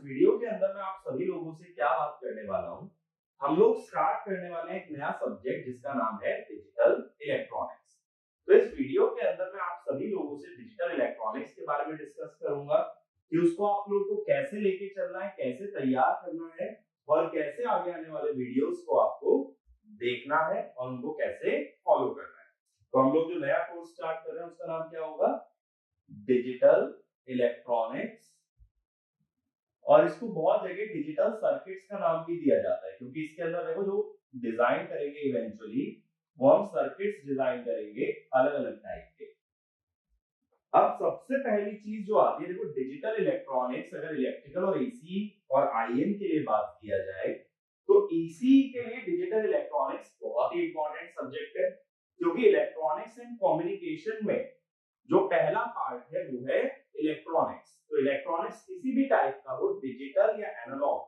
Video के अंदर मैं आप सभी लोगों से क्या बात करने वाला हूँ। हम लोग स्टार्ट करने वाले हैं एक नया सब्जेक्ट जिसका नाम है डिजिटल इलेक्ट्रॉनिक्स। तो इस वीडियो के अंदर मैं आप सभी लोगों से डिजिटल इलेक्ट्रॉनिक्स के बारे में डिस्कस करूंगा कि उसको आप लोग को कैसे लेके चलना है, कैसे तैयार करना है और कैसे आगे आने वाले वीडियोस को आपको देखना है और उनको कैसे फॉलो करना है। तो हम लोग जो नया कोर्स स्टार्ट कर रहे हैं उसका नाम क्या होगा? Digital electronics. और इसको बहुत जगह डिजिटल सर्किट्स का नाम भी दिया जाता है क्योंकि इसके अंदर देखो जो डिजाइन करेंगे इवेंचुअली वो हम सर्किट्स डिजाइन करेंगे अलग अलग टाइप के। अब सबसे पहली चीज जो आती है, देखो डिजिटल इलेक्ट्रॉनिक्स, अगर इलेक्ट्रिकल और एसी और आईएन के लिए बात किया जाए तो एसी के लिए डिजिटल इलेक्ट्रॉनिक्स बहुत ही इंपॉर्टेंट सब्जेक्ट है क्योंकि इलेक्ट्रॉनिक्स एंड कम्युनिकेशन में जो पहला पार्ट है वो है इलेक्ट्रॉनिक्स। तो इलेक्ट्रॉनिक्स किसी भी टाइप का हो, डिजिटल या एनालॉग,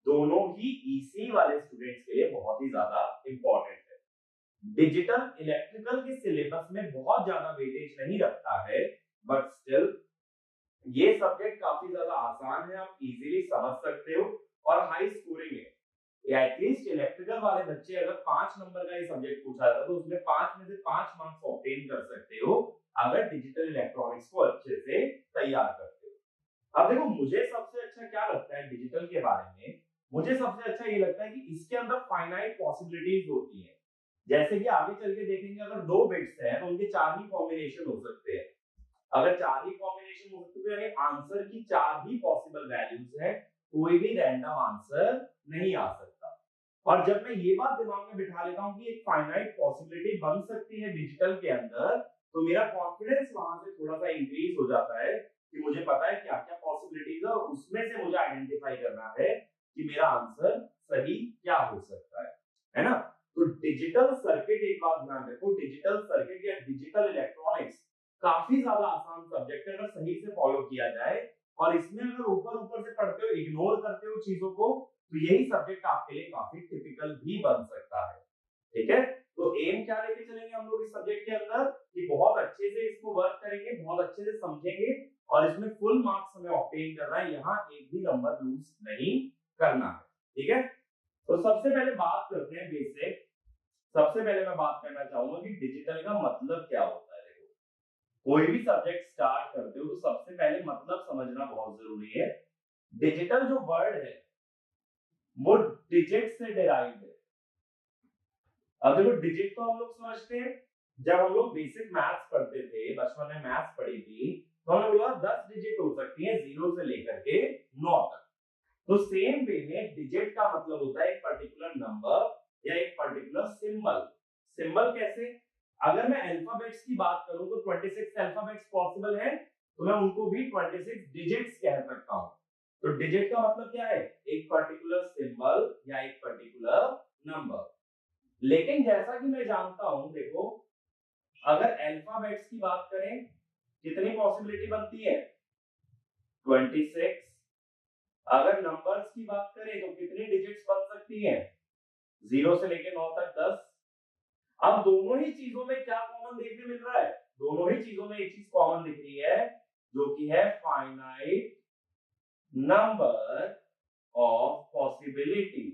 दोनों ही ईसी वाले स्टूडेंट्स के लिए बहुत ही ज्यादा इंपॉर्टेंट है। डिजिटल इलेक्ट्रिकल के सिलेबस में बहुत ज्यादा वेटेज नहीं रखता है, बट स्टिल ये सब्जेक्ट काफी ज्यादा आसान है, आप इजीली समझ सकते हो और हाई स्कोरिंग है। एटलीस्ट इलेक्ट्रिकल वाले बच्चे अगर 5 नंबर का ये सब्जेक्ट पूछा जाता तो उसमें 5 में से 5 मार्क्स ऑब्टेन कर सकते हो अगर डिजिटल इलेक्ट्रॉनिक्स को अच्छे से तैयार करते हो। अब देखो मुझे सबसे अच्छा क्या लगता है डिजिटल के बारे में, मुझे सबसे अच्छा ये लगता है कि इसके अंदर फाइनाइट पॉसिबिलिटीज होती है। जैसे कि आगे चल के देखेंगे, अगर 2 बिट्स हैं तो उनके 4 ही कॉम्बिनेशन हो सकते हैं। अगर 4 ही कॉम्बिनेशन हो सकते हैं यानी आंसर की 4 ही पॉसिबल वैल्यूज है, कोई भी रैंडम आंसर नहीं आ सकता। और जब मैं ये बात दिमाग में बिठा लेता हूँ कि एक फाइनाइट पॉसिबिलिटी बन सकती है डिजिटल के अंदर, तो मेरा कॉन्फिडेंस वहां से थोड़ा सा इंक्रीज हो जाता है कि मुझे पता है क्या क्या पॉसिबिलिटीज है और उसमें से मुझे आइडेंटिफाई करना है कि मेरा आंसर सही क्या हो सकता है ना? तो डिजिटल सर्किट, एक बात ध्यान रखो, डिजिटल सर्किट या डिजिटल इलेक्ट्रॉनिक्स काफी ज्यादा आसान सब्जेक्ट है अगर सही से फॉलो किया जाए। और इसमें अगर ऊपर ऊपर से पढ़ते हो, इग्नोर करते हो चीजों को, तो यही सब्जेक्ट आपके लिए काफी टिपिकल भी बन सकता है। ठीक है, तो एम क्या लेके चलेंगे हम लोग इस सब्जेक्ट के अंदर कि बहुत अच्छे से इसको वर्क करेंगे, बहुत अच्छे से समझेंगे और इसमें फुल मार्क्स हमें ऑब्टेन करना है, यहाँ एक भी नंबर लूज नहीं करना है। ठीक है, तो सबसे पहले बात करते हैं बेसिक। सबसे पहले मैं बात करना चाहूंगा कि डिजिटल का मतलब क्या होता है। देखो कोई भी सब्जेक्ट स्टार्ट करते हो तो सबसे पहले मतलब समझना बहुत जरूरी है। डिजिटल जो वर्ड है वो डिजिट से डिराइव है। अब देखो डिजिट तो हम लोग समझते हैं, जब हम लोग बेसिक मैथ्स पढ़ते थे, बचपन में मैथ्स पढ़ी थी, तो हमने बोला 10 डिजिट हो सकती है 0 से लेकर के 9 तक। तो सेम वे में डिजिट का मतलब होता है एक पर्टिकुलर नंबर या एक पर्टिकुलर सिंबल। सिंबल कैसे? अगर मैं अल्फाबेट्स की बात करूं तो 26 अल्फाबेट्स पॉसिबल है, तो मैं उनको भी 26 डिजिट्स कह सकता हूं। तो डिजिट का मतलब क्या है? एक पर्टिकुलर सिंबल या एक पर्टिकुलर नंबर। लेकिन जैसा कि मैं जानता हूं, देखो अगर अल्फाबेट्स की बात करें कितनी पॉसिबिलिटी बनती है? 26। अगर नंबर्स की बात करें तो कितनी डिजिट्स बन सकती हैं? 0 से लेकर 9 तक 10। अब दोनों ही चीजों में क्या कॉमन देखने मिल रहा है? दोनों ही चीजों में एक चीज कॉमन दिख रही है जो कि है फाइनाइट नंबर ऑफ पॉसिबिलिटी।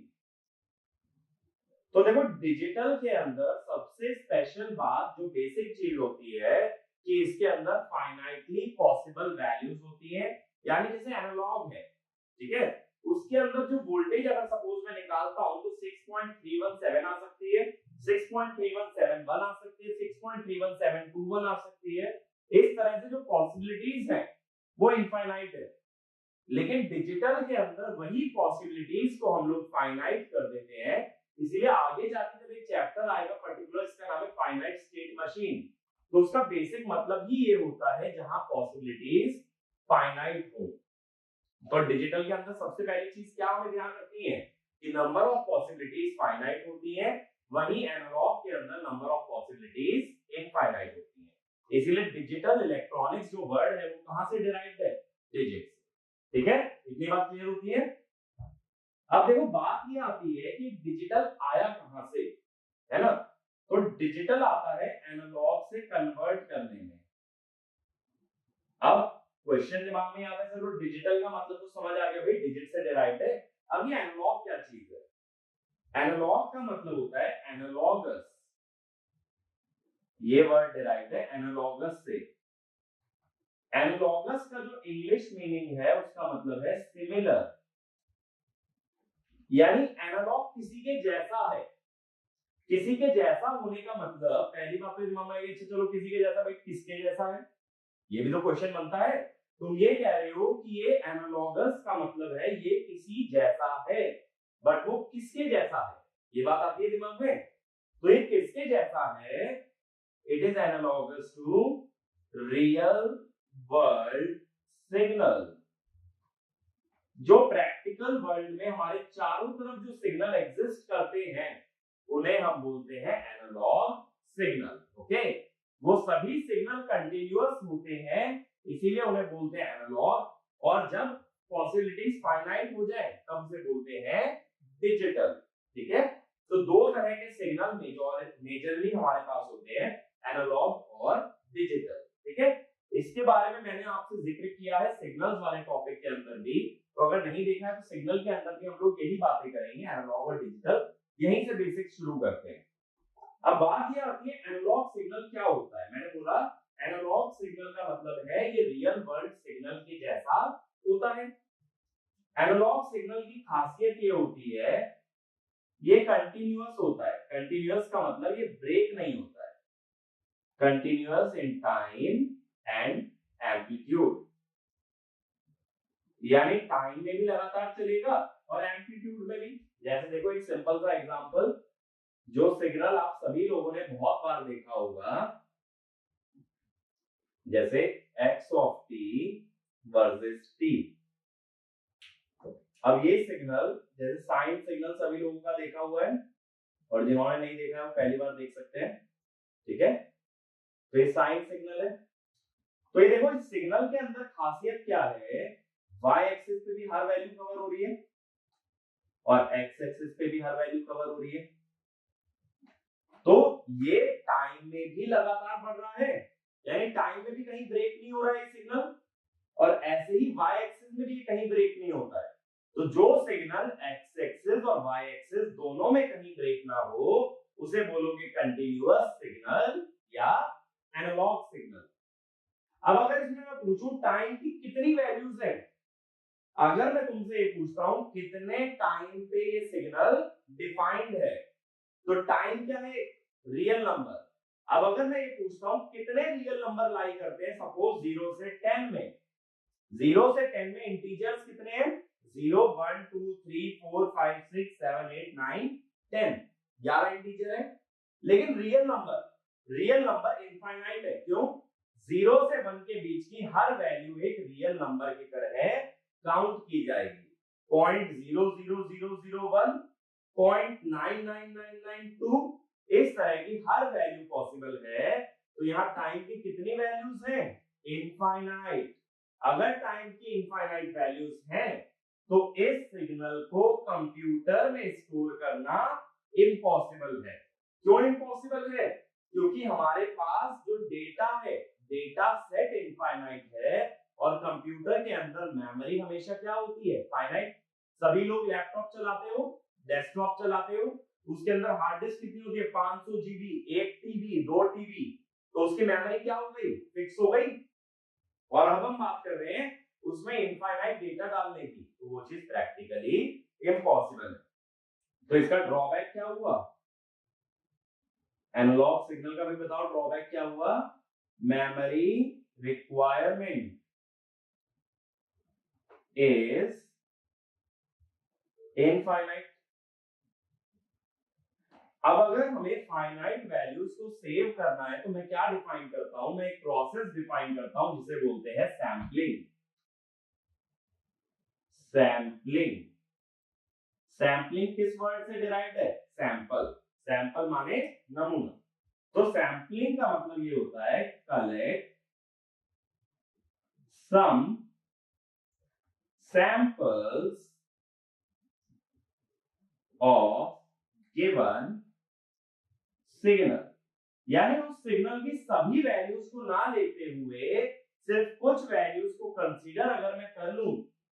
तो देखो डिजिटल के अंदर सबसे स्पेशल बात जो बेसिक चीज होती है कि इसके अंदर फाइनाइटली पॉसिबल वैल्यूज होती है। यानी जैसे एनालॉग है, ठीक है, उसके अंदर जो वोल्टेज अगर सपोज मैं निकालता हूं तो 6.317 आ सकती है, 6.3171 आ सकती है, 6.31721 आ सकती है। इस तरह से जो पॉसिबिलिटीज हैं वो इनफाइनाइट है। लेकिन डिजिटल के अंदर वही पॉसिबिलिटीज को हम लोग फाइनाइट कर देते हैं। इसीलिए आगे जाके जब एक चैप्टर आएगा पर्टिकुलर, इसका नाम है फाइनाइट स्टेट मशीन, तो उसका बेसिक मतलब ही ये होता है जहां पॉसिबिलिटीज फाइनाइट हो। तो डिजिटल के अंदर सबसे पहली चीज क्या हमें ध्यान रखनी है कि नंबर ऑफ पॉसिबिलिटीज फाइनाइट होती है, वहीं एनालॉग के अंदर नंबर ऑफ पॉसिबिलिटीज इनफाइनाइट होती है। इसीलिए डिजिटल इलेक्ट्रॉनिक्स जो वर्ड है वो कहां से डिराइव्ड है? डिजिट से। ठीक है, इतनी बात क्लियर होती है। अब देखो बात ये आती है कि डिजिटल आया कहां से, है ना? तो डिजिटल आता है एनालॉग से कन्वर्ट करने में। अब क्वेश्चन दिमाग में आता है, चलो डिजिटल का मतलब तो समझ आ गया भाई, डिजिट से डिराइव्ड है। अब ये एनालॉग क्या चीज है? एनालॉग का मतलब होता है एनालॉगस, ये वर्ड डिराइव्ड है एनालॉगस से। एनालॉगस का जो इंग्लिश मीनिंग है उसका मतलब है सिमिलर, यानी एनालॉग किसी के जैसा है। किसी के जैसा होने का मतलब पहली बात तो दिमाग में आएगी, चलो किसी के जैसा, भाई किसके जैसा है, ये भी तो क्वेश्चन बनता है। तुम ये कह रहे हो कि ये एनालॉगस का मतलब है ये किसी जैसा है, बट वो किसके जैसा है, ये बात आती है दिमाग में। तो ये किसके जैसा है? It is analogous to real world signal. जो प्रैक्टिकल वर्ल्ड में हमारे चारों तरफ जो सिग्नल एग्जिस्ट करते हैं उन्हें हम बोलते हैं एनालॉग सिग्नल। ओके, वो सभी सिग्नल कंटीन्यूअस होते हैं, इसीलिए उन्हें बोलते हैं एनालॉग। और जब पॉसिबिलिटीज फाइनाइट हो जाए तब उसे बोलते हैं डिजिटल। ठीक है, तो दो तरह के सिग्नल मेजरली हमारे पास होते हैं, एनालॉग और डिजिटल। ठीक है, इसके बारे में मैंने आपसे जिक्र किया है सिग्नल्स वाले टॉपिक के अंदर भी, तो अगर नहीं देखा है तो सिग्नल के अंदर भी हम लोग यही बातें करेंगे, एनालॉग और डिजिटल। यहीं से बेसिक शुरू करते हैं। अब बात ये आती है एनालॉग सिग्नल क्या होता है। मैंने बोला एनालॉग सिग्नल का मतलब है ये रियल वर्ल्ड सिग्नल के जैसा होता है। एनालॉग सिग्नल की खासियत ये होती है ये कंटिन्यूअस होता है। कंटिन्यूअस का मतलब ये ब्रेक नहीं होता है, continuous in time and amplitude, यानी टाइम में भी लगातार चलेगा और एम्पलीट्यूड में भी। जैसे देखो एक सिंपल सा एग्जांपल, जो सिग्नल आप सभी लोगों ने बहुत बार देखा होगा, जैसे x of t versus t। अब ये सिग्नल जैसे साइन सिग्नल सभी लोगों का देखा हुआ है, और जिन्होंने नहीं देखा है वो पहली बार देख सकते हैं। ठीक है, तो ये साइन सिग्नल है। तो ये देखो इस सिग्नल के अंदर खासियत क्या है, y एक्सिस पे भी हर वैल्यू कवर हो रही है और x एक्सिस पे भी हर वैल्यू कवर हो रही है। तो ये टाइम में भी लगातार बढ़ रहा है, यानी टाइम में भी कहीं ब्रेक नहीं हो रहा है सिग्नल, और ऐसे ही y एक्सिस में भी कहीं ब्रेक नहीं होता है। तो जो सिग्नल x एक्सिस और y एक्सिस दोनों में कहीं ब्रेक ना हो उसे बोलोगे कंटीन्यूअस सिग्नल या एनालॉग सिग्नल। अब अगर इसमें मैं पूछूं टाइम की कितनी वैल्यूज है, अगर मैं तुमसे ये पूछता हूं कितने टाइम पे ये सिग्नल डिफाइंड है, तो टाइम क्या है? Real number. अब अगर मैं ये पूछता हूं कितने रियल नंबर लाई करते हैं, सपोज 0 से 10 में, 0 से 10 में इंटीजर्स कितने हैं? 0 1 2 3 4 5 6 7 8 9 10, 11 इंटीजर है। लेकिन रियल नंबर इनफाइनाइट है। क्यों? 0 से 1 के बीच की हर वैल्यू एक रियल नंबर की तरह काउंट की जाएगी। 0.00001, 0.99992, इस तरह की हर वैल्यू पॉसिबल है। तो यहाँ टाइम की कितनी वैल्यूज हैं? इनफाइनाइट। अगर टाइम की इनफाइनाइट वैल्यूज हैं तो इस सिग्नल को कंप्यूटर में स्टोर करना इम्पॉसिबल है। क्यों इम्पॉसिबल है? क्योंकि हमारे पास जो डेटा है, डेटा सेट इनफाइनाइट है, और कंप्यूटर के अंदर मेमोरी हमेशा क्या होती है? फाइनाइट। सभी लोग लैपटॉप चलाते हो, डेस्कटॉप चलाते हो, उसके अंदर हार्ड डिस्क कितनी होती है? 500 जीबी, 1 टीबी, 2 टीबी। तो उसकी मेमोरी क्या हो गई? फिक्स हो गई। और अब हम बात कर रहे हैं उसमें इनफाइनाइट डेटा डालने की, तो वो चीज प्रैक्टिकली इम्पॉसिबल है। तो इसका ड्रॉबैक क्या हुआ? एनालॉग सिग्नल का भी बताओ ड्रॉबैक क्या हुआ? Memory requirement is infinite। अब अगर हमें फाइनाइट वैल्यूज को सेव करना है तो मैं क्या डिफाइन करता हूं? मैं एक प्रोसेस डिफाइन करता हूं जिसे बोलते हैं सैंपलिंग। सैंपलिंग, सैंपलिंग किस वर्ड से डिराइव्ड है? सैंपल। सैंपल माने नमूना। तो सैंपलिंग का मतलब ये होता है collect some samples of given signal, यानी उस सिग्नल की सभी वैल्यूज को ना लेते हुए सिर्फ कुछ वैल्यूज को कंसीडर अगर मैं कर लूं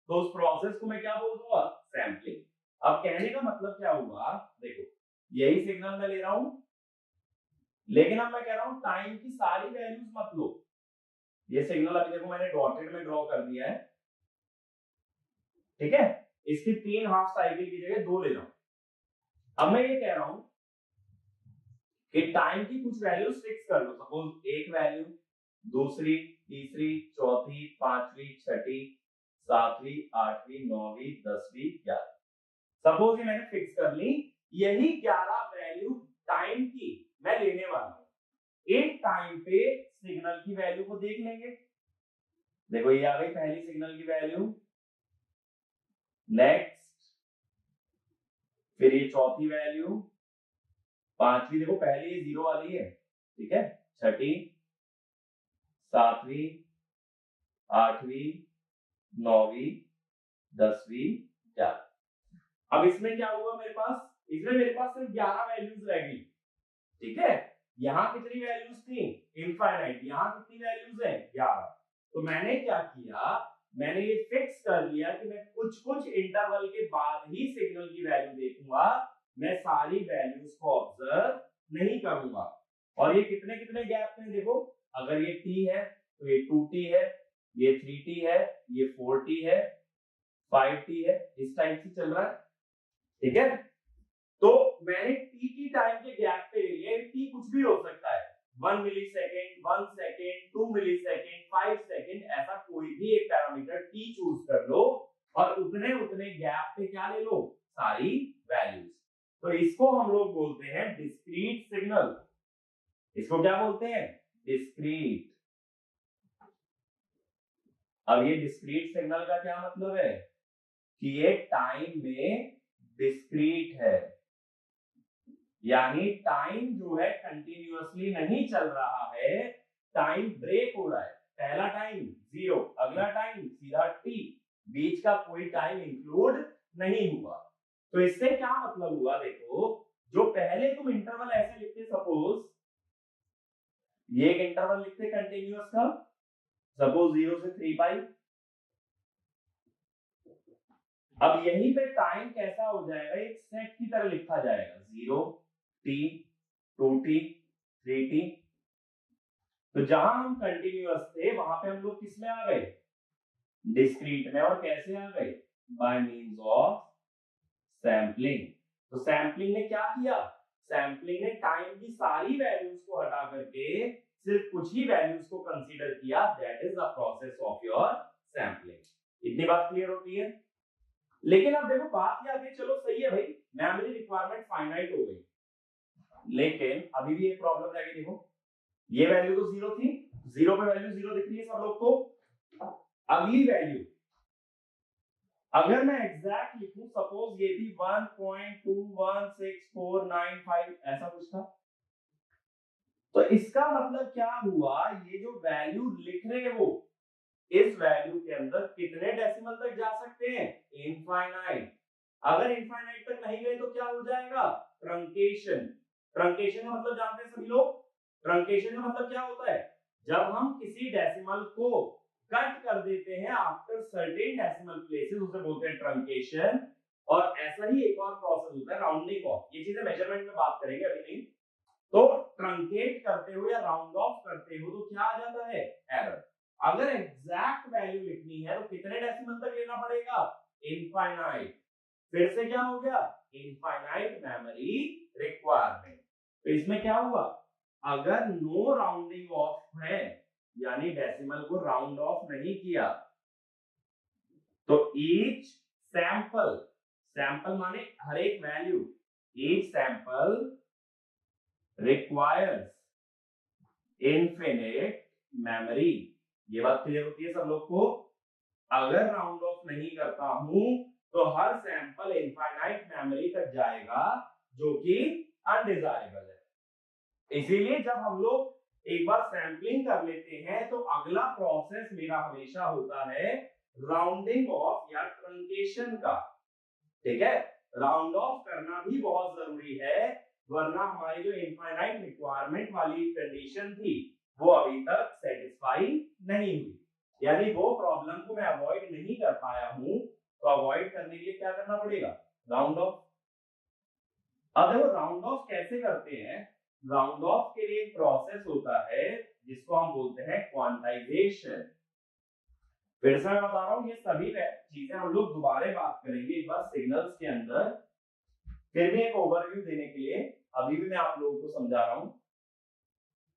तो उस प्रोसेस को मैं क्या बोल दूंगा, सैंपलिंग। अब कहने का मतलब क्या हुआ, देखो यही सिग्नल मैं ले रहा हूं, लेकिन अब मैं कह रहा हूं टाइम की सारी वैल्यूज मत लो। ये सिग्नल अभी देखो मैंने डॉटेड में ड्रॉ कर दिया है, ठीक है, इसकी 3 हाफ साइकिल की जगह 2 ले रहा हूं। अब मैं ये कह रहा हूं कि टाइम की कुछ वैल्यूज फिक्स कर लो, सपोज एक वैल्यू, दूसरी, तीसरी, चौथी, पांचवी, छठी, सातवीं, आठवीं, नौवीं, 10वीं, 11वीं, सपोज ये मैंने फिक्स कर ली। यही 11 वैल्यू टाइम की मैं लेने वाला हूं। एक टाइम पे सिग्नल की वैल्यू को देख लेंगे, देखो ये आ गई पहली सिग्नल की वैल्यू, नेक्स्ट फिर ये चौथी वैल्यू, पांचवी देखो पहली ये 0 वाली है, ठीक है, छठी, सातवीं, आठवीं, नौवीं, 10वीं, 11वीं। अब इसमें क्या हुआ मेरे पास, इसमें मेरे पास सिर्फ 11 वैल्यूज रह गई, ठीक है। यहाँ कितनी वैल्यूज थी, इनफाइनाइट, यहाँ कितनी वैल्यूज है, 11। तो मैंने क्या किया, मैंने ये फिक्स कर लिया कि मैं कुछ कुछ इंटरवल के बाद ही सिग्नल की वैल्यू देखूंगा, मैं सारी वैल्यूज को ऑब्जर्व नहीं करूंगा। और ये कितने कितने गैप में, देखो अगर ये t है तो ये 2t है, ये 3t है, ये 4t है, 5t है, इस टाइप से चल रहा है, ठीक है। तो मैंने t की टाइम के गैप पे ले लिया, t कुछ भी हो सकता है, 1 मिलीसेकंड, 1 सेकंड, 2 मिलीसेकंड, 5 सेकंड, ऐसा कोई भी एक पैरामीटर t चूज कर लो और उतने उतने गैप पे क्या ले लो, सारी वैल्यूज। तो इसको हम लोग बोलते हैं डिस्क्रीट सिग्नल। इसको क्या बोलते हैं, डिस्क्रीट। अब ये डिस्क्रीट सिग्नल का क्या मतलब है कि ये टाइम में डिस्क्रीट है, यानी टाइम जो है कंटिन्यूअसली नहीं चल रहा है, टाइम ब्रेक हो रहा है। पहला टाइम 0, अगला टाइम सीधा t, बीच का कोई टाइम इंक्लूड नहीं हुआ। तो इससे क्या मतलब हुआ, देखो जो पहले तुम इंटरवल ऐसे लिखते, सपोज ये एक इंटरवल लिखते कंटिन्यूअस का, सपोज 0 से 3 पाई। अब यहीं पे टाइम कैसा हो जाएगा, एक सेट की तरह लिखा जाएगा, 0t, 2t, 3t। तो जहां हम कंटिन्यूअस थे वहां पे हम लोग किस में आ गए, डिस्क्रीट में। और कैसे आ गए, बाय मींस ऑफ सैंपलिंग। तो सैंपलिंग ने क्या किया, सैंपलिंग ने टाइम की सारी वैल्यूज को हटा करके सिर्फ कुछ ही वैल्यूज को कंसीडर किया, that is the process of your sampling. इतनी बात क्लियर होती है। लेकिन अब देखो बात क्या आती है, चलो सही है भाई, मेमोरी रिक्वायरमेंट फाइनाइट हो गई, लेकिन अभी भी एक प्रॉब्लम रह गई। देखो ये वैल्यू तो 0 थी, 0 पे वैल्यू 0 दिख रही है सब लोग को। अगली वैल्यू अगर मैं एग्जैक्ट लिखूं, सपोज ये थी 1.216495, ऐसा कुछ था। तो इसका मतलब क्या हुआ, ये जो वैल्यू लिख रहे हो इस वैल्यू के अंदर कितने डेसिमल तक जा सकते हैं, इनफाइनाइट। अगर इनफाइनाइट तक नहीं गए तो क्या हो जाएगा, ट्रंकेशन। ट्रंकेशन का मतलब जानते हैं सभी लोग, ट्रंकेशन का मतलब क्या होता है, जब हम किसी डेसिमल को कट कर देते हैं आफ्टर सर्टेन डेसिमल प्लेसेस, उसे बोलते हैं ट्रंकेशन। और ऐसा ही एक और प्रोसेस होता है राउंडिंग ऑफ, ये चीजें मेजरमेंट में बात करेंगे अभी नहीं। तो ट्रंकेट करते हो या राउंड ऑफ करते हो तो क्या आ जाता है, एरर। अगर एग्जैक्ट वैल्यू लिखनी है तो कितने डेसिमल तक लेना पड़ेगा, इनफाइनाइट। फिर से क्या हो गया, इनफाइनाइट मेमोरी रिक्वायरमेंट। तो इसमें क्या हुआ, अगर नो राउंडिंग ऑफ है, यानी डेसिमल को राउंड ऑफ नहीं किया, तो ईच सैंपल, सैंपल माने हर एक value, each sample requires infinite memory. ये बात क्लियर होती है सब लोग को। अगर राउंड ऑफ नहीं करता हूं तो हर सैंपल इनफाइनाइट मेमोरी तक जाएगा, जो कि अनडिजायरेबल है। इसीलिए जब हम लोग एक बार सैंपलिंग कर लेते हैं तो अगला प्रोसेस मेरा हमेशा होता है राउंडिंग ऑफ या ट्रंकेशन का, ठीक है। राउंड ऑफ करना भी बहुत जरूरी है, वरना हमारी जो इनफाइनाइट रिक्वायरमेंट वाली कंडीशन थी वो अभी तक सेटिस्फाई नहीं हुई। यानी वो प्रॉब्लम को मैं अवॉइड नहीं कर पाया हूं, तो अवॉइड करने के लिए क्या करना पड़ेगा, राउंड ऑफ। अब देखो राउंड ऑफ कैसे करते हैं, राउंड ऑफ के लिए एक प्रोसेस होता है जिसको हम बोलते हैं क्वांटाइजेशन। फिर से मैं बता रहा हूँ, ये सभी चीजें हम लोग दोबारा बात करेंगे एक बार सिग्नल्स के अंदर, फिर भी एक ओवरव्यू देने के लिए अभी भी मैं आप लोगों को समझा रहा हूं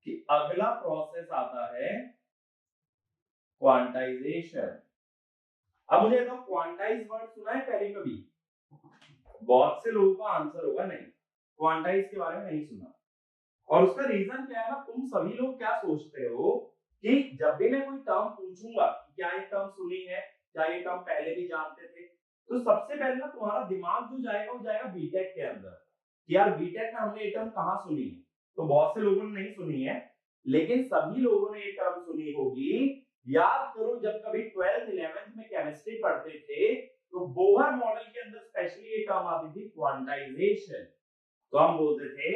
कि अगला प्रोसेस आता है क्वांटाइजेशन। अब मुझे बताओ, क्वांटाइज वर्ड सुना है पहले कभी? बहुत से लोगों का आंसर होगा नहीं, क्वांटाइज के बारे में नहीं सुना। और उसका रीजन क्या है ना, तुम सभी लोग क्या सोचते हो कि जब भी मैं कोई टर्म पूछूंगा, क्या ये टर्म सुनी है, क्या ये टर्म पहले भी जानते थे, तो सबसे पहले ना तुम्हारा दिमाग जो जाएगा वो जाएगा बीटेक के अंदर, कि यार बीटेक में हमने ये टर्म कहाँ सुनी है। तो बहुत से लोगों ने नहीं सुनी है, लेकिन सभी लोगों ने ये टर्म सुनी होगी। याद करो, जब कभी 12th 11th में केमिस्ट्री पढ़ते थे तो बोहर मॉडल के अंदर स्पेशली ये टर्म आती थी क्वांटाइजेशन। तो हम बोलते थे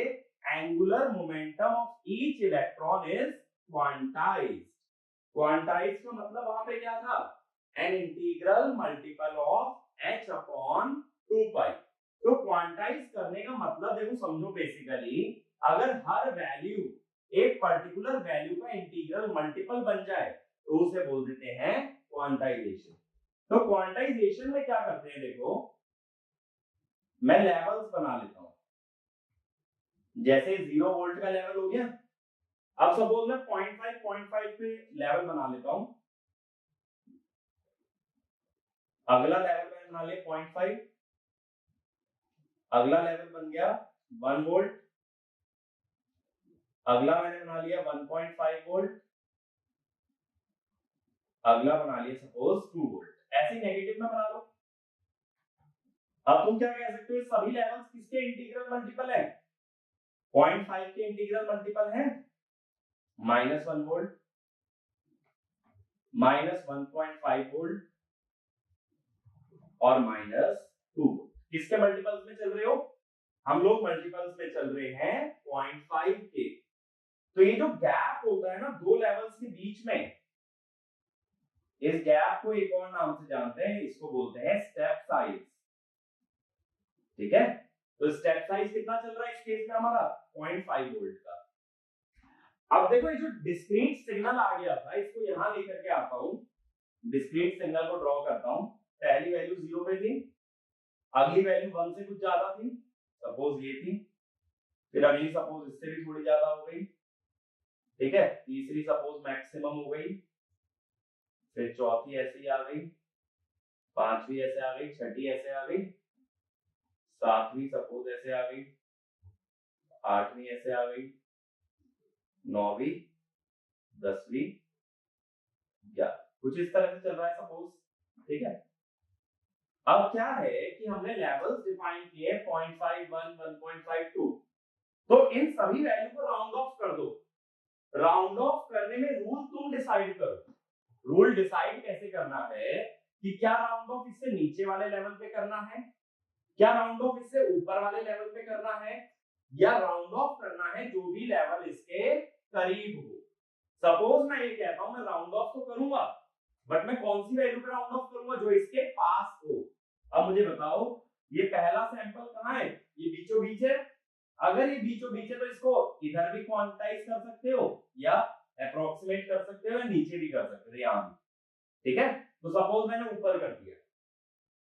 angular momentum of each electron is quantized. Quantized का मतलब वहां पे क्या था, an integral multiple of h upon 2 पाई। तो क्वांटाइज करने का मतलब देखो समझो, बेसिकली अगर हर वैल्यू एक पर्टिकुलर वैल्यू का इंटीग्रल मल्टीपल बन जाए तो उसे बोल देते हैं क्वांटाइजेशन। तो क्वांटाइजेशन में क्या करते हैं, देखो मैं लेवल्स बना लेता हूं। जैसे 0 वोल्ट का लेवल हो गया, अब सपोज मैं 0.5 पे लेवल बना लेता हूं। अगला लेवल मैंने बना लिया 0.5, अगला लेवल बन गया 1 वोल्ट, अगला मैंने बना लिया 1.5 वोल्ट, अगला बना लिया सपोज 2 वोल्ट। ऐसे नेगेटिव में बना लो। अब तुम क्या कह सकते हो, सभी लेवल्स किसके इंटीग्रल मल्टीपल है? 0.5 के इंटीग्रल मल्टीपल है -1 वोल्ट, -1.5 वोल्ट और -2 वोल्ट। किसके मल्टीपल्स में चल रहे हो? हम लोग मल्टीपल्स में चल रहे हैं 0.5 के। तो ये जो गैप होता है ना दो लेवल्स के बीच में, इस गैप को एक और नाम से जानते हैं, इसको बोलते हैं स्टेप साइज। ठीक है, तो स्टेप साइज कितना चल रहा है इस केस में हमारा 0.5 वोल्ट का। अब देखो ये जो डिस्क्रीट सिग्नल आ गया था, इसको यहां लेकर के आता हूं, डिस्क्रीट सिग्नल को ड्रॉ करता हूं। पहली वैल्यू 0 पे थी, अगली वैल्यू 1 से कुछ ज्यादा थी, सपोज ये थी, फिर अगली सपोज इससे भी थोड़ी ज्यादा हो गई, ठीक है, तीसरी सपोज मैक्सिमम हो गई, फिर चौथी ऐसे ही आ गई, पांचवी ऐसे आ गई, छठी ऐसे आ गई, सातवीं सपोज ऐसे आ गई, आठवीं ऐसे आ गई, नौवीं, 10वीं, 11, कुछ इस तरह से चल रहा है सपोज। ठीक है, अब क्या है कि हमने लेवल्स डिफाइन किए 0.5, 1, 1.5, 2। तो इन सभी वैल्यू को राउंड ऑफ कर दो। राउंड ऑफ करने में रूल तुम डिसाइड करो। रूल डिसाइड कैसे करना है कि क्या राउंड ऑफ इससे नीचे वाले लेवल पे करना है, क्या राउंड ऑफ इससे ऊपर वाले लेवल पे करना है, या राउंड ऑफ करना है जो भी लेवल इसके करीब हो। सपोज मैं ये कहता हूं मैं राउंड ऑफ तो करूंगा, बट मैं कौन सी वैल्यू पे राउंड ऑफ करूंगा, जो इसके पास हो। अब मुझे बताओ, ये पहला सैंपल कहां है? ये बीचों बीच है। अगर ये बीचों बीच है तो इसको इधर भी क्वांटाइज कर सकते हो या अप्रोक्सीमेट कर सकते हो या नीचे भी कर सकते हो, यहां भी। ठीक है, तो सपोज मैंने ऊपर कर दिया,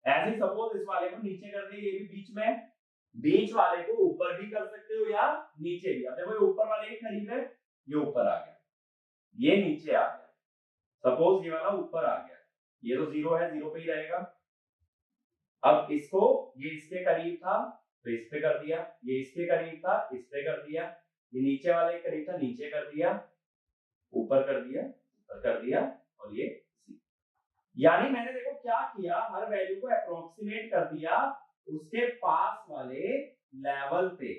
ऐसे ही सपोज इस वाले को नीचे कर दिया, ये भी बीच में, बीच वाले को ऊपर भी कर सकते हो या नीचे भी। अब देखो ये ऊपर वाले के करीब है, ये ऊपर आ गया, ये नीचे आ गया, सपोज ये वाला ऊपर आ गया, ये तो 0 है, 0 पे ही रहेगा। अब इसको, ये इसके करीब था तो इस पे कर दिया, ये इसके करीब था इस पे कर दिया, ये नीचे वाले के करीब था नीचे कर दिया, ऊपर कर दिया, ऊपर कर दिया, और ये यानी मैंने देखो क्या किया, हर वैल्यू को अप्रोक्सीमेट कर दिया उसके पास वाले लेवल पे।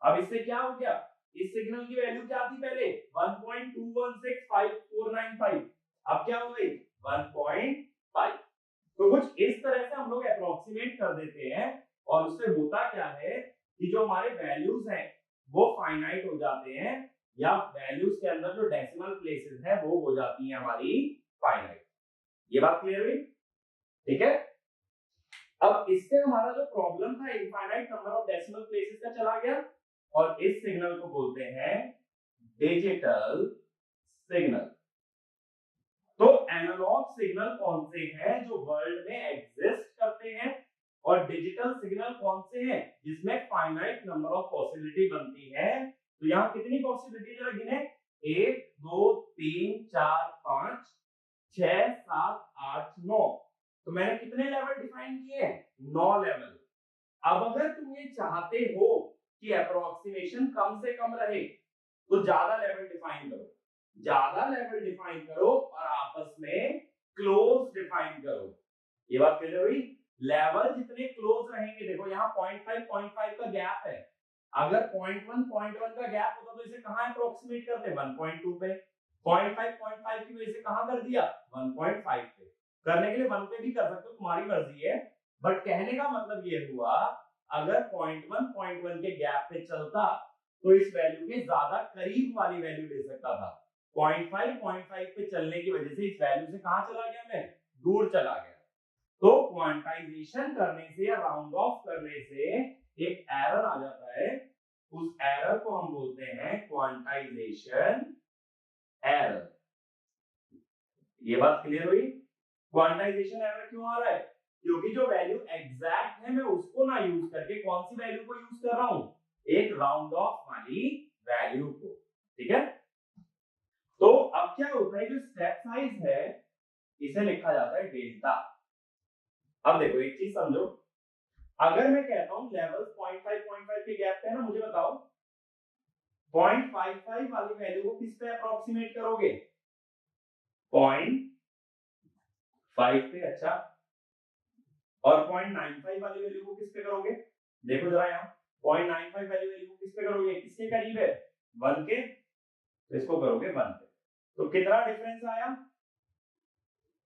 अब इससे क्या हो गया, इस सिग्नल की वैल्यू क्या थी पहले 1.21659495, अब क्या हो गई 1.5। तो कुछ इस तरह से हम लोग अप्रोक्सीमेट कर देते हैं, और उससे होता क्या है कि जो हमारे वैल्यूज हैं वो फाइनाइट हो जाते हैं, या वैल्यूज के अंदर जो डेसिमल प्लेसेस है वो हो जाती हैं हमारी फाइनाइट। ये बात क्लियर हुई? ठीक है, अब इससे हमारा जो प्रॉब्लम था infinite number of decimal places का चला गया, और इस सिग्नल को बोलते हैं डिजिटल सिग्नल। तो एनालॉग सिग्नल कौन से हैं जो वर्ल्ड में एग्जिस्ट करते हैं, और डिजिटल सिग्नल कौन से हैं जिसमें फाइनाइट नंबर ऑफ पॉसिबिलिटी बनती है। तो यहाँ कितनी पॉसिबिलिटी जरा गिने, 1 2 3 4 5 6 7 8 9। तो मैंने कितने लेवल डिफाइन किए हैं, 9 लेवल। अब अगर तुम ये चाहते हो कि अप्रोक्सीमेशन कम से कम रहे तो ज्यादा लेवल डिफाइन करो, ज्यादा लेवल डिफाइन करो और आपस में क्लोज डिफाइन करो। ये बात क्लियर हुई? लेवल जितने क्लोज रहेंगे, देखो यहाँ 0.5 का गैप है, अगर 0.1 का गैप होता तो इसे कहां अप्रोक्सीमेट करते, 1.2 पे। 0.5 की वजह से कहां कर दिया, 1.5 पे। करने के लिए 1 पे भी कर सकते हो, तुम्हारी मर्जी है, बट कहने का मतलब ये हुआ अगर 0.1 के गैप पे चलता तो इस वैल्यू के ज्यादा करीब वाली वैल्यू ले सकता था। 0.5 पे चलने की वजह से इस वैल्यू से कहां चला गया, मैं दूर चला गया। तो क्वांटाइजेशन करने से या राउंड ऑफ करने से एक एरर आ जाता है, उस एरर को हम बोलते हैं क्वांटाइजेशन एरर। ये बात क्लियर हुई? क्वांटाइजेशन एरर क्यों आ रहा है, क्योंकि जो वैल्यू एग्जैक्ट है मैं उसको ना यूज करके कौन सी वैल्यू को यूज कर रहा हूं, एक राउंड ऑफ वाली वैल्यू को। ठीक है, तो अब क्या होता है, जो स्टेप साइज है इसे लिखा जाता है डेल्टा। अब देखो एक चीज समझो, अगर मैं कहता हूं लेवल्स 0.5 के गैप पे है ना, मुझे बताओ 0.55 वाली वैल्यू को किस पे अप्रोक्सीमेट करोगे, 0.5 पे। अच्छा, और 0.95 वाली वैल्यू को किस पे करोगे, देखो जरा यहाँ 0.95 वाली वैल्यू को किस पे करोगे, किसके करीब है, 1 के, तो इसको करोगे 1 पे। तो कितना डिफरेंस आया,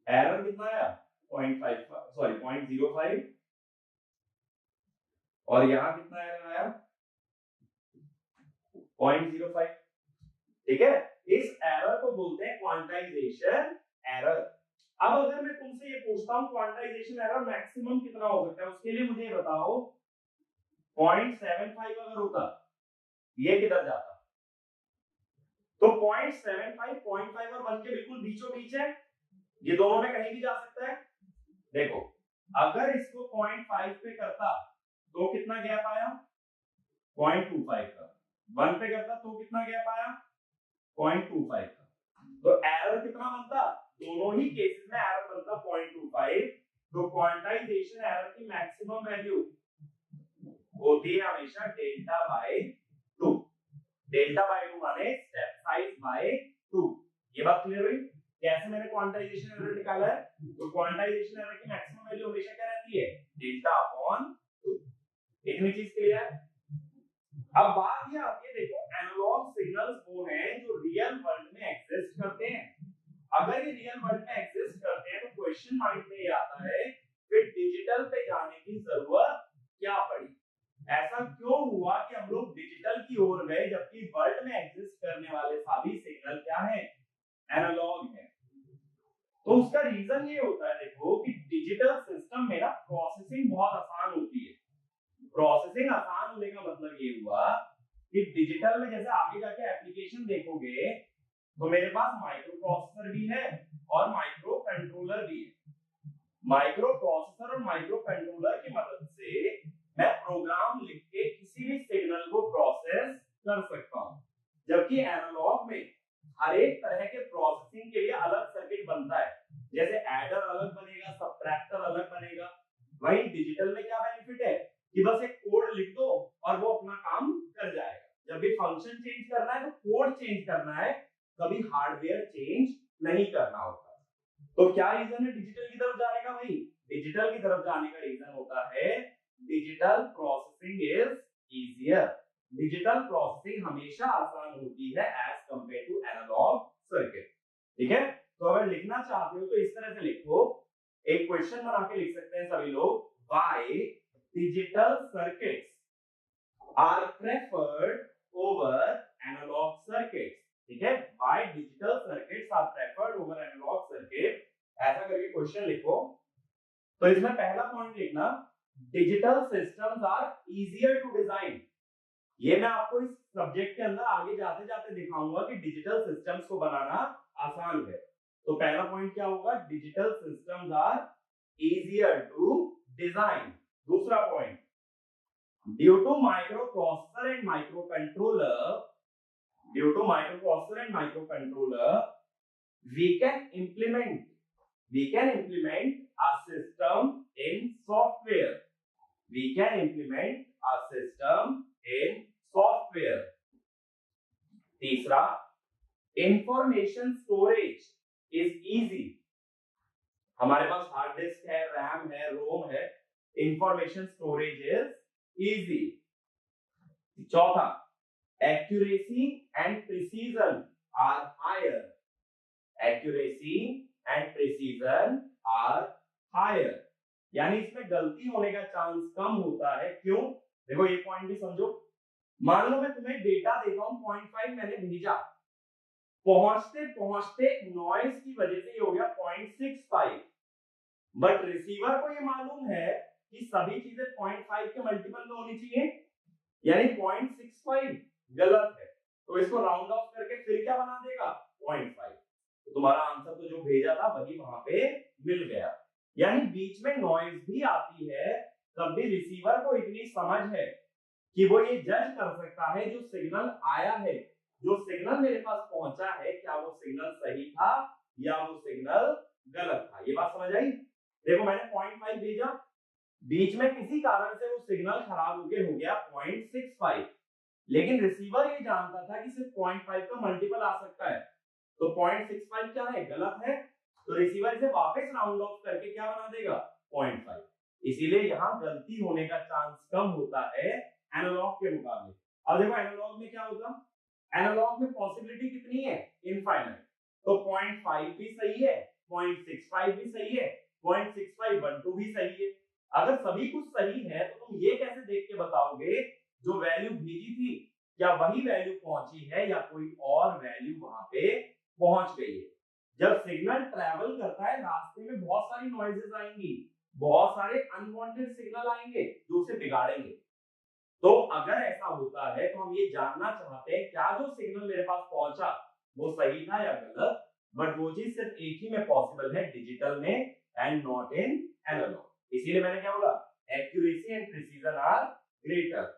एरर कितना आया, 0.05, और यहाँ कितना एरर आया, 0.05। ठीक है, इस एरर को बोलते हैं क्वांटाइजेशन एरर। अब अगर मैं तुमसे ये पूछता हूं क्वांटाइजेशन एरर मैक्सिमम कितना हो सकता है, उसके लिए मुझे बताओ 0.75 अगर होता, ये किधर जाता, तो 0.75, 0.5 और 1 के बिल्कुल बीचों बीच है, ये दोनों में कहीं भी जा सकता है। देखो अगर इसको 0.5 पे करता तो कितना गैप आया, 0.25 का, 1 पे करता तो कितना गैप आया, 0.25 का। तो एरर कितना बनता, दोनों ही केसेस में एरर बनता 0.25। तो क्वांटाइजेशन एरर की मैक्सिमम वैल्यू होती है हमेशा डेल्टा बाय 2। डेल्टा बाय 2 माने स्टेप साइज बाय 2। ये बात क्लियर हुई? कैसे मैंने क्वांटाइजेशन एरर निकाला है, तो क्वांटाइजेशन एरर की मैक्सिमम वैल्यू हमेशा क्या रहती है, डेल्टा अपॉन 2। इतनी चीज क्लियर है? अब बात ये आती है, देखो एनालॉग सिग्नल्स वो हैं जो रियल वर्ल्ड में एग्जिस्ट करते हैं। अगर ये रियल वर्ल्ड में एग्जिस्ट करते हैं तो क्वेश्चन माइंड में ये आता है फिर डिजिटल पे जाने की जरूरत क्या पड़ी, ऐसा क्यों हुआ कि हम लोग डिजिटल की ओर गए जबकि वर्ल्ड में एग्जिस्ट करने वाले सभी सिग्नल क्या है, एनालॉग है। तो उसका रीजन ये होता है, देखो कि डिजिटल सिस्टम में ना प्रोसेसिंग बहुत आसान होती है। प्रोसेसिंग आसान होने का मतलब ये हुआ कि डिजिटल में जैसे आगे जाके एप्लीकेशन देखोगे तो मेरे पास माइक्रो प्रोसेसर भी है और माइक्रो कंट्रोलर भी है। माइक्रो प्रोसेसर और माइक्रो कंट्रोलर की मदद से मैं प्रोग्राम लिख के किसी भी सिग्नल को प्रोसेस कर सकता हूं, जबकि एनालॉग में हर एक तरह के प्रोसेसिंग के लिए अलग सर्किट बनता है, जैसे एडर अलग बनेगा, सबट्रैक्टर अलग बनेगा। वहीं डिजिटल में क्या बेनिफिट है कि बस एक कोड लिख दो और वो अपना काम कर जाएगा। जब भी फंक्शन चेंज करना है तो कोड चेंज करना है, कभी हार्डवेयर चेंज नहीं करना होता। तो क्या रीजन है डिजिटल की तरफ जाने का, भाई डिजिटल की तरफ जाने का रीजन होता है digital processing is easier. Digital processing हमेशा आसान होती है as compare to analog circuit. ठीक है, तो अगर लिखना चाहते हो तो इस तरह से लिखो, एक क्वेश्चन बना के लिख सकते हैं सभी लोग, why digital circuits are preferred over analog circuits. ठीक है, why digital circuits are preferred over analog circuit ऐसा करके क्वेश्चन लिखो। तो इसमें पहला पॉइंट लिखना, digital systems are easier to design. ये मैं आपको इस सब्जेक्ट के अंदर आगे जाते जाते दिखाऊंगा कि डिजिटल सिस्टम्स को बनाना आसान है। तो पहला पॉइंट क्या होगा, digital systems are easier to design. दूसरा point, due to microprocessor and microcontroller, due to microprocessor and microcontroller we can implement a system in software, we can implement a system in software। तीसरा, information storage is easy. हमारे पास hard disk है, RAM है, ROM है, information storage is easy. चौथा, accuracy and precision are higher, accuracy and precision are higher, यानी इसमें गलती होने का चांस कम होता है। क्यों? देखो ये पॉइंट भी समझो। मान लो मैं तुम्हें डेटा देता हूं 0.5 मैंने भेजा, पहुंचते पहुंचते नॉइज की वजह से ये हो गया 0.65, बट रिसीवर को ये मालूम है कि सभी चीजें 0.5 के मल्टीपल में होनी चाहिए, यानी 0.65 गलत है, तो इसको राउंड ऑफ करके फिर क्या बना देगा 0.5। तो तुम्हारा आंसर तो जो भेजा था वही वहां पे मिल गया। यानी बीच में नॉइज भी आती है, तब भी रिसीवर को इतनी समझ है कि वो ये जज कर सकता है जो सिग्नल आया है, जो सिग्नल मेरे पास पहुंचा है, क्या वो सिग्नल सही था या वो सिग्नल गलत था। ये बात समझ आई? देखो मैंने 0.5 भेजा, बीच में किसी कारण से वो सिग्नल खराब हो गया 0.65, लेकिन रिसीवर ये जानता था कि सिर्फ 0.5 का मल्टीपल आ सकता है, तो 0.65 क्या है, गलत है, तो रिसीवर इसे वापस राउंड ऑफ करके क्या बना देगा 0.5। इसीलिए यहाँ गलती होने का चांस कम होता है एनालॉग के मुकाबले। अब देखो एनालॉग में क्या होता, एनालॉग में पॉसिबिलिटी कितनी है, इनफाइनाइट, तो 0.5 भी सही है, 0.65 भी सही है, 0.6512 भी सही है। अगर सभी कुछ सही है तो तुम ये कैसे देख के बताओगे जो वैल्यू भेजी थी क्या वही वैल्यू पहुंची है या कोई और वैल्यू वहां पे पहुंच गई है। जब सिग्नल ट्रैवल करता है रास्ते में बहुत सारी नॉइजेस आएंगी, बहुत सारे अनवांटेड सिग्नल आएंगे जो उसे बिगाड़ेंगे। तो अगर ऐसा होता है तो हम ये जानना चाहते हैं क्या जो सिग्नल मेरे पास पहुंचा वो सही था या गलत, बट वो चीज सिर्फ एक ही में पॉसिबल है, डिजिटल में, एंड नॉट इन एनालॉग। इसीलिए मैंने क्या बोला, accuracy and precision are greater.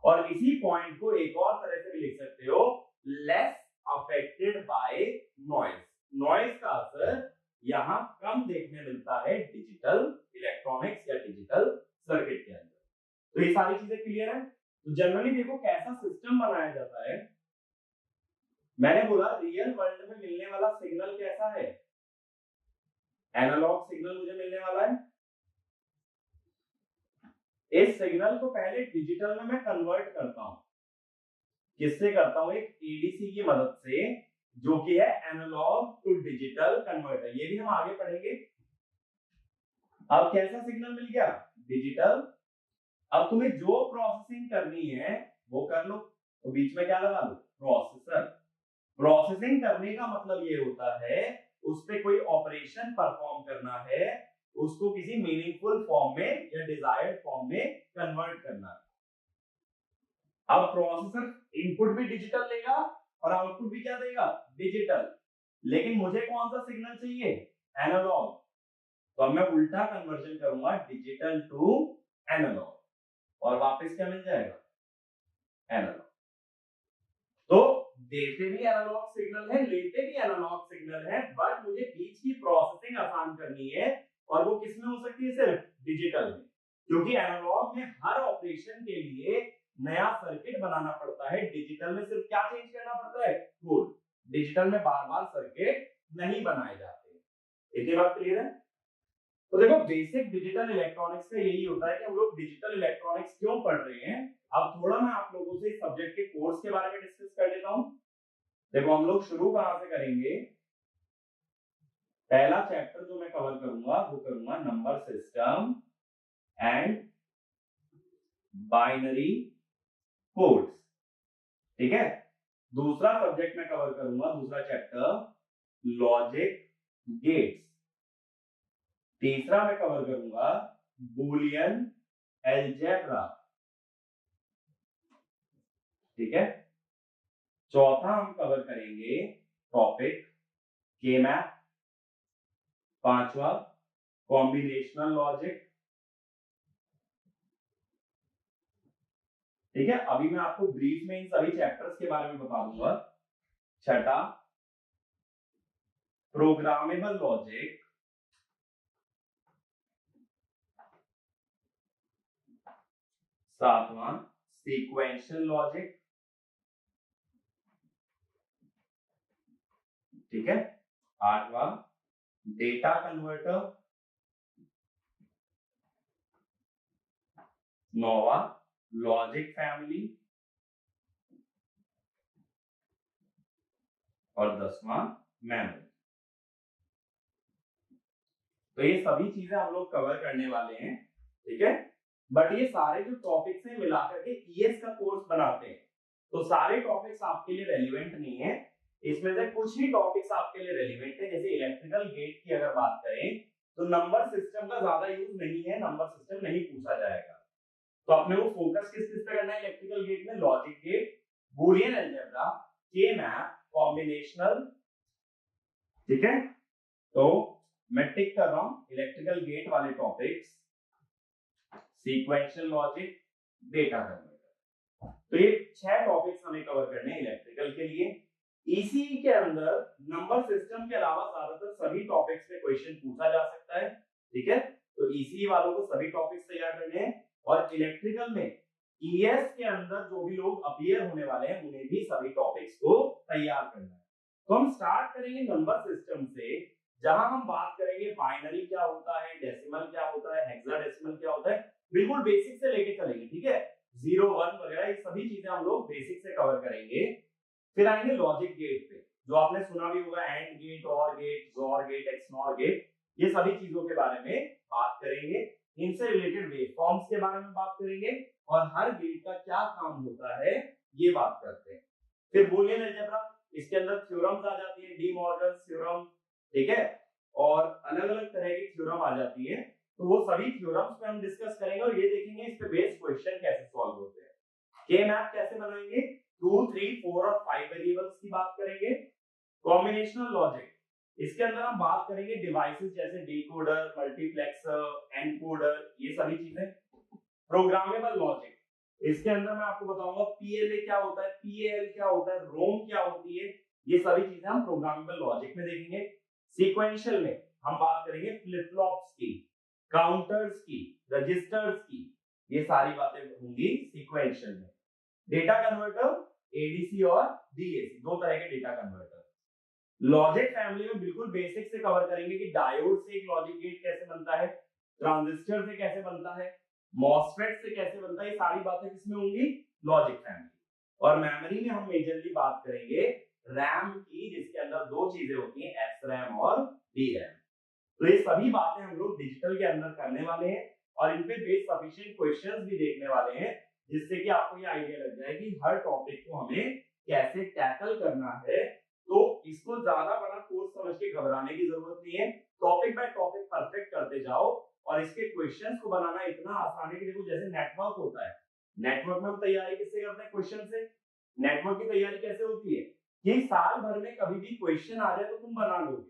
और इसी पॉइंट को एक और तरह से भी लिख सकते हो, less affected by noise. Noise का असर यहां कम देखने मिलता है डिजिटल इलेक्ट्रॉनिक्स या डिजिटल सर्किट के अंदर। तो ये सारी चीजें क्लियर है। तो जनरली देखो कैसा सिस्टम बनाया जाता है, मैंने बोला रियल वर्ल्ड में मिलने वाला सिग्नल कैसा है, एनालॉग सिग्नल मुझे मिलने वाला है, इस सिग्नल को पहले डिजिटल में मैं कन्वर्ट करता हूं। किससे करता हूं, एक एडीसी की मदद से, जो कि है एनालॉग टू डिजिटल कन्वर्टर। ये भी हम आगे पढ़ेंगे। अब कैसा सिग्नल मिल गया, डिजिटल। अब तुम्हें जो प्रोसेसिंग करनी है वो कर लो, तो बीच में क्या लगा लो, प्रोसेसर। प्रोसेसिंग करने का मतलब ये होता है उस पे कोई ऑपरेशन परफॉर्म करना है, उसको किसी मीनिंगफुल फॉर्म में या डिजायर्ड फॉर्म में कन्वर्ट करना है। अब प्रोसेसर इनपुट भी डिजिटल लेगा और आउटपुट भी क्या देगा, डिजिटल, लेकिन मुझे कौन सा सिग्नल चाहिए, एनालॉग। तो अब मैं उल्टा कन्वर्जन करूंगा, डिजिटल टू एनालॉग, और वापस क्या मिल जाएगा, एनालॉग। तो देते भी एनालॉग सिग्नल है, लेते भी एनालॉग सिग्नल है, बट मुझे बीच की प्रोसेसिंग आसान करनी है, और वो किसमें हो सकती है, सिर्फ डिजिटल में, क्योंकि एनालॉग में हर ऑपरेशन के लिए नया सर्किट बनाना पड़ता है, डिजिटल में सिर्फ क्या चेंज करना पड़ता है, कोड। डिजिटल में बार बार सर्किट नहीं बनाए जाते। इतनी बात क्लियर है? तो देखो बेसिक डिजिटल इलेक्ट्रॉनिक्स का यही होता है कि हम लोग डिजिटल इलेक्ट्रॉनिक्स क्यों पढ़ रहे हैं। अब थोड़ा मैं आप लोगों से इस सब्जेक्ट के कोर्स के बारे में डिस्कस कर लेता हूं। देखो हम लोग शुरू कहां से करेंगे, पहला चैप्टर जो मैं कवर करूंगा वो करूंगा number system and binary codes, ठीक है। दूसरा सब्जेक्ट मैं कवर करूंगा, दूसरा चैप्टर लॉजिक गेट्स, तीसरा मैं कवर करूंगा बूलियन अलजेब्रा, ठीक है। चौथा हम कवर करेंगे टॉपिक के मैप, पांचवा कॉम्बिनेशनल लॉजिक, ठीक है। अभी मैं आपको ब्रीफ में इन सभी चैप्टर्स के बारे में बता दूंगा। छठा प्रोग्रामेबल लॉजिक, सातवां सीक्वेंशियल लॉजिक, ठीक है। आठवां डेटा कन्वर्टर, नौवां लॉजिक फैमिली और 10वां मेमोरी। तो ये सभी चीजें हम लोग कवर करने वाले हैं, ठीक है। बट ये सारे जो टॉपिक्स हैं मिलाकर के ईएस का कोर्स बनाते हैं, तो सारे टॉपिक्स आपके लिए रेलिवेंट नहीं है। इसमें से कुछ ही टॉपिक्स आपके लिए रेलिवेंट है। जैसे इलेक्ट्रिकल गेट की अगर बात करें तो नंबर सिस्टम का ज्यादा यूज नहीं है, नंबर सिस्टम नहीं पूछा जाएगा। तो अपने को फोकस किस पे करना है इलेक्ट्रिकल गेट में? लॉजिक गेट, बूलियन अलजेब्रा, के मैप, कॉम्बिनेशनल, ठीक है। तो मैं टिक कर रहा हूं इलेक्ट्रिकल गेट वाले topics, sequential logic, data converter. तो ये 6 टॉपिक्स हमें कवर करने हैं इलेक्ट्रिकल के लिए। ईसीई के अंदर नंबर सिस्टम के अलावा ज्यादातर सभी टॉपिक्स पे क्वेश्चन पूछा जा सकता है, ठीक है। तो ईसीई वालों को सभी टॉपिक्स तैयार करने हैं और इलेक्ट्रिकल में ईएस के अंदर जो भी लोग अपीयर होने वाले हैं उन्हें भी सभी टॉपिक्स को तैयार करना है। तो हम स्टार्ट करेंगे नंबर सिस्टम से, जहां हम बात करेंगे बाइनरी क्या होता है, डेसिमल क्या होता है, हेक्साडेसिमल क्या होता है, बिल्कुल बेसिक से लेके चलेंगे, ठीक है। 0 1 वगैरह ये सभी चीजें हम लोग बेसिक से कवर करेंगे। फिर आएंगे लॉजिक गेट पे, जो आपने सुना भी होगा, एंड गेट, और गेट, जोर गेट, एक्सनॉर गेट, ये सभी चीजों के बारे में बात करेंगे। इनसे रिलेटेड वेवफॉर्म्स के बारे में बात करेंगे और हर गेट का क्या काम होता है ये बात करते हैं। फिर बूलियन अलजेब्रा, इसके अंदर थ्योरम्स आ जाती है, डी मॉर्गन थ्योरम, ठीक है, और अलग अलग तरह की थ्योरम आ जाती है। तो वो सभी थ्योरम्स पे हम डिस्कस करेंगे और ये देखेंगे इस पे बेस्ड क्वेश्चन कैसे सॉल्व होते हैं। के मैप कैसे बनाएंगे, 2 3 4 और 5 वेरिएबल्स की बात करेंगे। कॉम्बिनेशनल लॉजिक, इसके अंदर हम बात करेंगे डिवाइसेस जैसे डिकोडर, मल्टीप्लेक्सर, एनकोडर, ये सभी चीजें। प्रोग्रामेबल लॉजिक, इसके अंदर मैं आपको बताऊंगा पीएलए क्या होता है, पीएल क्या होता है, रोम क्या होती है, ये सभी चीजें हम प्रोग्रामेबल लॉजिक में देखेंगे। सीक्वेंशियल में हम बात करेंगे फ्लिप फ्लॉप्स की, काउंटर्स की, रजिस्टर्स की, ये सारी बातें होंगी सीक्वेंशियल में। डेटा कन्वर्टर, एडीसी और डीएसी, दो तरह के डेटा कन्वर्टर। लॉजिक फैमिली में बिल्कुल बेसिक से कवर करेंगे कि डायोड से एक लॉजिक गेट कैसे बनता है, ट्रांजिस्टर से कैसे बनता है, मॉसफेट से कैसे बनता है, ये सारी बातें किसमें होंगी? Logic family. और मेमोरी में हम मेजरली बात करेंगे रैम की, जिसके अंदर दो चीजें होती हैं, एसरैम और डीरैम। तो ये सभी बातें हम लोग डिजिटल के अंदर करने वाले हैं और इन पे बेस्ड सफिशिएंट क्वेश्चंस भी देखने वाले हैं, जिससे कि आपको ये आइडिया लग जाए कि हर टॉपिक को हमें कैसे टैकल करना है। तो इसको ज्यादा बड़ा कोर्स समझ के घबराने की जरूरत नहीं है, टॉपिक बाय टॉपिक परफेक्ट करते जाओ। और इसके क्वेश्चंस को बनाना इतना आसान है कि देखो जैसे नेटवर्क होता है, नेटवर्क में हम तैयारी किससे करते हैं? क्वेश्चन से। नेटवर्क की तैयारी कैसे होती है कि साल भर में कभी भी क्वेश्चन आ जाए तो तुम बना लोगे।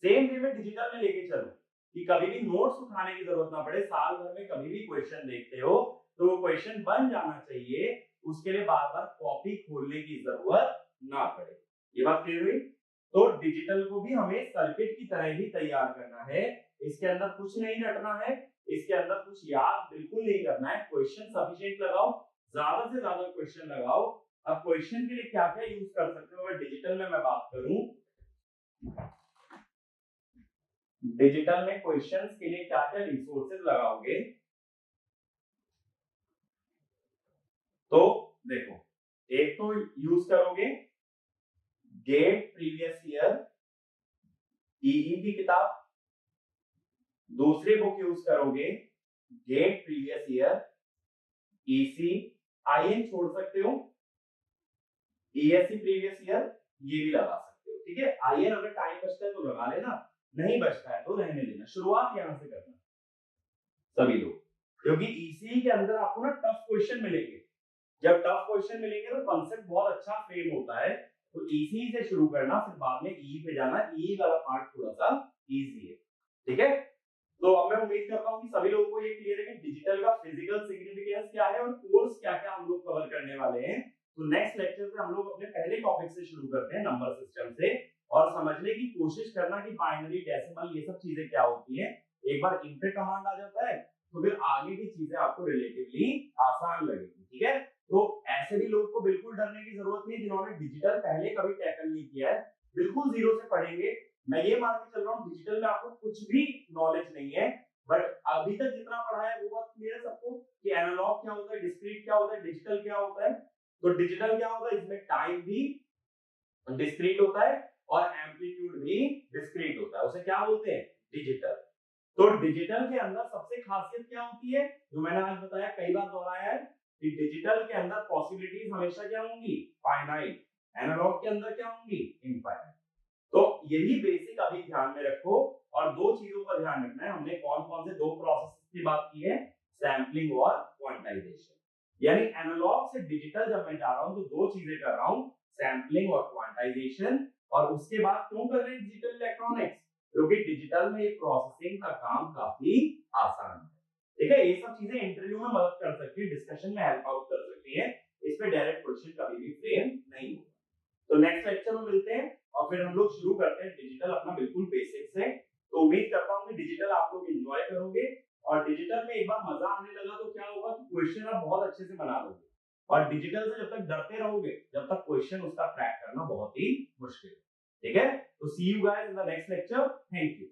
सेम वे में डिजिटल में लेके चलो कि कभी भी नोट्स उठाने की जरूरत ना पड़े, साल भर में कभी भी क्वेश्चन देखते हो तो वो क्वेश्चन बन जाना चाहिए, उसके लिए बार बार कॉपी खोलने की जरूरत ना पड़े। ये बात क्लियर हुई? तो डिजिटल को भी हमें सर्किट की तरह ही तैयार करना है, इसके अंदर कुछ नहीं रटना है, इसके अंदर कुछ याद बिल्कुल नहीं करना है। क्वेश्चन सफिशिएंट लगाओ, ज्यादा से ज्यादा क्वेश्चन लगाओ। अब क्वेश्चन के लिए क्या क्या यूज कर सकते हो अगर डिजिटल में मैं बात करूं, डिजिटल में क्वेश्चंस के लिए क्या क्या रिसोर्सेज लगाओगे, तो देखो, एक तो यूज करोगे गेट प्रीवियस ईयर ईई की किताब, दूसरी बुक यूज करोगे GATE previous year EC, IN छोड़ सकते हो, ईएससी प्रीवियस ईयर ये भी लगा सकते हो, ठीक है। आईएन अगर टाइम बचता है तो लगा लेना, नहीं बचता है तो रहने देना। शुरुआत यहाँ से करना सभी लोग, क्योंकि ईसीई के अंदर आपको ना टफ क्वेश्चन मिलेंगे। जब टफ क्वेश्चन मिलेंगे तो कॉन्सेप्ट बहुत अच्छा फ्रेम होता है, तो ईसीई से शुरू करना, फिर बाद में ई पे जाना। ई वाला पार्ट थोड़ा सा इजी है, ठीक है। तो अब मैं उम्मीद करता हूँ कि सभी लोगों को ये क्लियर है कि डिजिटल का फिजिकल सिग्निफिकेंस क्या है और कोर्स क्या क्या हम लोग कवर करने वाले हैं। तो नेक्स्ट लेक्चर से हम लोग अपने पहले टॉपिक से शुरू करते हैं, नंबर सिस्टम से, और समझने की कोशिश करना कि बाइनरी, डेसिमल, ये सब चीजें क्या होती हैं। एक बार इन पे कमांड आ जाता है तो फिर आगे की चीजें आपको रिलेटिवली आसान लगेगी, ठीक है। तो ऐसे भी लोग को बिल्कुल डरने की जरूरत नहीं जिन्होंने डिजिटल पहले कभी टैकल नहीं किया है, बिल्कुल जीरो से पढ़ेंगे। मैं ये मान के चल रहा हूँ डिजिटल में आपको कुछ भी नॉलेज नहीं है, बट अभी तक जितना पढ़ा है वो बात क्लियर है सबको कि एनालॉग क्या होता है, डिस्क्रीट क्या होता है, डिजिटल क्या होता है। तो डिजिटल क्या होता है, इसमें टाइम भी डिस्क्रीट होता है और एम्पलीट्यूड भी डिस्क्रीट होता है, उसे क्या बोलते हैं, डिजिटल। तो डिजिटल के अंदर सबसे खासियत क्या होती है, जो मैंने आज बताया, कई बार दोहराया है कि डिजिटल के अंदर पॉसिबिलिटीज हमेशा क्या होंगी, फाइनाइट। एनालॉग के अंदर क्या होंगी, इनफाइनाइट। तो यही बेसिक अभी ध्यान में रखो, और दो चीजों का ध्यान रखना है। हमने कौन कौन से दो प्रोसेस की बात की है, सैंपलिंग और क्वांटाइजेशन। यानी एनालॉग से डिजिटल जब मैं जा रहा हूं तो दो चीजें कर रहा हूं, सैंपलिंग और क्वांटाइजेशन। और उसके बाद क्यों कर रहे हैं डिजिटल इलेक्ट्रॉनिक्स, क्योंकि डिजिटल में प्रोसेसिंग का काम काफी आसान है, ठीक है। ये सब चीजें इंटरव्यू में मदद कर सकती है, डिस्कशन में हेल्प आउट कर सकती है, इसमें डायरेक्ट क्वेश्चन कभी भी फ्रेम नहीं होगा। तो नेक्स्ट लेक्चर में मिलते हैं और फिर हम लोग शुरू करते हैं डिजिटल अपना बिल्कुल बेसिक से। तो उम्मीद करता हूँ कि डिजिटल आप लोग एंजॉय करोगे, और डिजिटल में एक बार मजा आने लगा तो क्या होगा कि क्वेश्चन आप बहुत अच्छे से बना लोगे। और डिजिटल से जब तक डरते रहोगे, जब तक क्वेश्चन उसका क्रैक करना बहुत ही मुश्किल है, ठीक है। तो see you guys in the next lecture, thank you.